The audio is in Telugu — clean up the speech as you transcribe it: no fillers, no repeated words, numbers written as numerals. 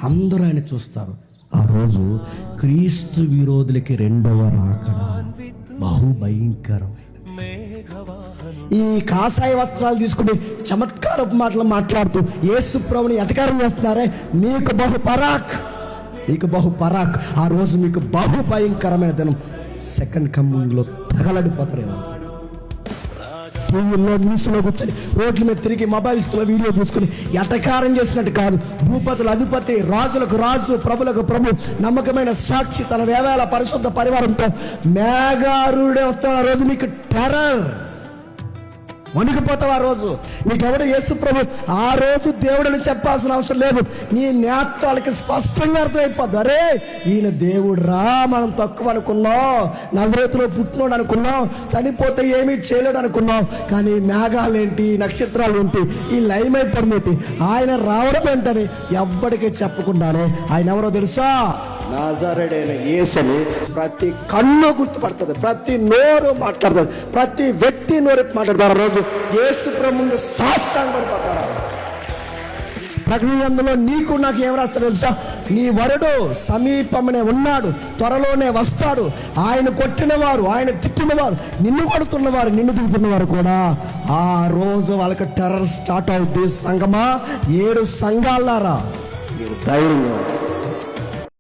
అందరూ ఆయన చూస్తారు. ఆ రోజు క్రీస్తు విరోధులకి రెండవ రాకడ బహుభయంకరమైన. ఈ కాషాయ వస్త్రాలు తీసుకుని చమత్కారపు మాటలు మాట్లాడుతూ యేసు ప్రభుని ఎటకారం చేస్తున్నారే, మీకు బహు పరాక్. ఆ రోజు మీకు బహుభయంకరమైన దినం. సెకండ్ కమ్మింగ్లో తగలడిపోతారేమో. టీవీలో న్యూస్లో కూర్చొని రోడ్ల మీద తిరిగి మొబైల్స్లో వీడియో తీసుకుని ఎటకారం చేసినట్టు కాదు. భూపతుల అధిపతి, రాజులకు రాజు, ప్రభులకు ప్రభు, నమ్మకమైన సాక్షి, తన వేవేల పరిశుద్ధ పరివారంతో మేఘారుడే వస్తాడు. ఆ రోజు మీకు టెర్రర్, వణికిపోతావు. ఆ రోజు నీకెవడు యేసు ప్రభు ఆ రోజు దేవుడని చెప్పాల్సిన అవసరం లేదు. నీ నేత్రాలకి స్పష్టంగా అర్థమైపోద్ది, అరే ఈయన దేవుడు రా, మనం తక్కువ అనుకున్నాం, నజరేతులో పుట్టినోడు అనుకున్నాం, చనిపోతే ఏమీ చేయలేడు అనుకున్నాం. కానీ మేఘాలేంటి, నక్షత్రాలు ఏంటి, ఈ లైమ్ అయిపోవడం ఏంటి, ఆయన రావడం ఏంటని ఎవ్వడికి చెప్పకుండానే ఆయన ఎవరో తెలుసా? నాజరేయుడైన యేసుని ప్రతి కన్ను గుర్తుపడుతుంది, ప్రతి నోరు మాట్లాడుతుంది, ప్రతి వ్యక్తి నోరు మాట్లాడతారు. రోజు యేసు ప్రభు ముందు సాష్టాంగ పడిపోతారు. ప్రకటన గ్రంథంలో నీకు నాకు ఏం రాస్తాడు తెలుసా? నీ వరుడు సమీపమనే ఉన్నాడు, త్వరలోనే వస్తాడు. ఆయన కొట్టినవారు, ఆయన తిట్టినవారు, నిన్ను కొడుతున్నవారు, నిన్ను తిడుతున్నవారు కూడా ఆ రోజు వాళ్ళకి టెర్రర్ స్టార్ట్ అవుతుంది. సంఘమా, 7 సంఘాలారా, మీరు ధైర్యంగా